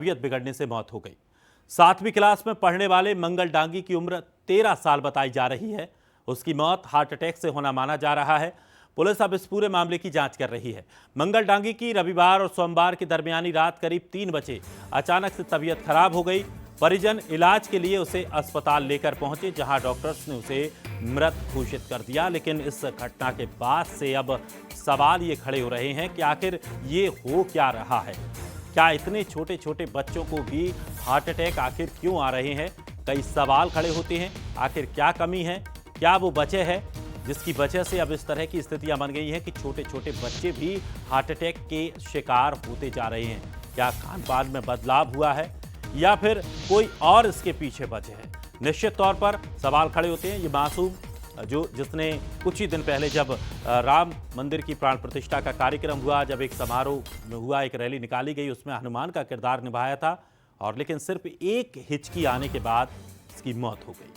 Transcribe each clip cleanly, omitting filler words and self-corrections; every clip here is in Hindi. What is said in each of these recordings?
तबीयत बिगड़ने से मौत हो गई। 7वीं क्लास में पढ़ने वाले मंगल डांगी की उम्र 13 साल बताई जा रही है। उसकी मौत हार्ट अटैक से होना माना जा रहा है। पुलिस अब इस पूरे मामले की जांच कर रही है। मंगल डांगी की रविवार और सोमवार की दरमियानी रात करीब 3 बजे अचानक से तबीयत खराब हो गई। परिजन इलाज के लिए उसे अस्पताल लेकर पहुंचे, जहां डॉक्टर्स ने उसे मृत घोषित कर दिया। लेकिन इस घटना के बाद से अब सवाल ये खड़े हो रहे हैं कि आखिर ये हो क्या रहा है। क्या इतने छोटे छोटे बच्चों को भी हार्ट अटैक आखिर क्यों आ रहे हैं? कई सवाल खड़े होते हैं। आखिर क्या कमी है, क्या वो वजह है जिसकी वजह से अब इस तरह की स्थितियां बन गई हैं कि छोटे छोटे बच्चे भी हार्ट अटैक के शिकार होते जा रहे हैं? क्या खान पान में बदलाव हुआ है या फिर कोई और इसके पीछे वजह है? निश्चित तौर पर सवाल खड़े होते हैं। ये मासूम जिसने कुछ ही दिन पहले जब राम मंदिर की प्राण प्रतिष्ठा का कार्यक्रम हुआ, जब एक समारोह में हुआ, एक रैली निकाली गई, उसमें हनुमान का किरदार निभाया था, और लेकिन सिर्फ एक हिचकी आने के बाद इसकी मौत हो गई।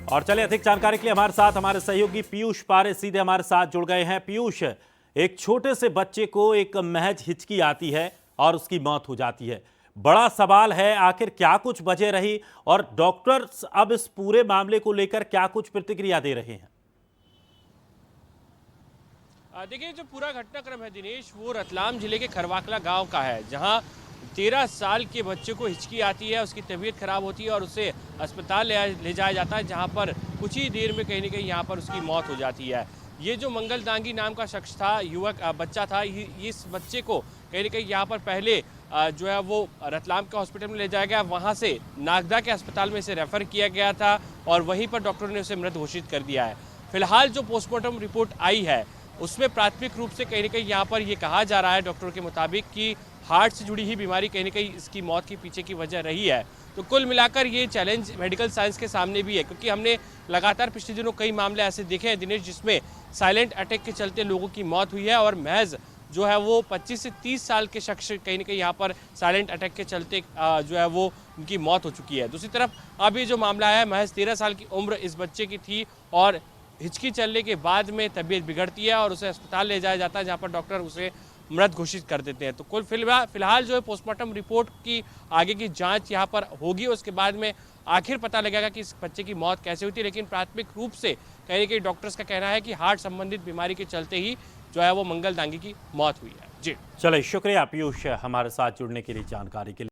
और चलिए अधिक जानकारी के लिए हमारे साथ हमारे सहयोगी पीयूष पारे सीधे हमारे साथ जुड़ गए हैं। पीयूष, एक छोटे से बच्चे को एक महज हिचकी आती है और उसकी मौत हो जाती है। बड़ा सवाल है आखिर क्या कुछ वजह रही और डॉक्टर्स अब इस पूरे मामले को लेकर क्या कुछ प्रतिक्रिया दे रहे हैं? देखिए, जो पूरा घटनाक्रम है दिनेश, वो रतलाम जिले के खरवाकला गांव का है, जहां 13 साल के बच्चे को हिचकी आती है, उसकी तबीयत खराब होती है और उसे अस्पताल ले जाया जाता है, जहां पर कुछ ही देर में कहीं न कहीं यहां पर उसकी मौत हो जाती है। ये जो मंगल डांगी नाम का शख्स था, युवक बच्चा था, इस बच्चे को कहीं न कहीं यहाँ पर पहले जो है वो रतलाम के हॉस्पिटल में ले जाया गया, वहाँ से नागदा के अस्पताल में इसे रेफर किया गया था और वहीं पर डॉक्टरों ने उसे मृत घोषित कर दिया है। फिलहाल जो पोस्टमार्टम रिपोर्ट आई है उसमें प्राथमिक रूप से कहीं न कहीं यहाँ पर ये कहा जा रहा है डॉक्टरों के मुताबिक कि हार्ट से जुड़ी ही बीमारी कहीं न कहीं इसकी मौत के पीछे की वजह रही है। तो कुल मिलाकर ये चैलेंज मेडिकल साइंस के सामने भी है, क्योंकि हमने लगातार पिछले दिनों कई मामले ऐसे देखे हैं दिनेश, जिसमें साइलेंट अटैक के चलते लोगों की मौत हुई है और महज जो है वो 25 से 30 साल के शख्स कहीं न कहीं यहाँ पर साइलेंट अटैक के चलते जो है वो उनकी मौत हो चुकी है। दूसरी तरफ अब ये जो मामला है, महज 13 साल की उम्र इस बच्चे की थी और हिचकी चलने के बाद में तबीयत बिगड़ती है और उसे अस्पताल ले जाया जाता है, जहाँ पर डॉक्टर उसे मृत घोषित कर देते हैं। तो कुल फिलहाल जो है पोस्टमार्टम रिपोर्ट की आगे की जांच यहाँ पर होगी, उसके बाद में आखिर पता लगेगा कि इस बच्चे की मौत कैसे हुई थी। लेकिन प्राथमिक रूप से कहीं न कहीं डॉक्टर्स का कहना है कि हार्ट संबंधित बीमारी के चलते ही जो है वो मंगल डांगी की मौत हुई है। जी चलिए, शुक्रिया पीयूष हमारे साथ जुड़ने के लिए, जानकारी के लिए।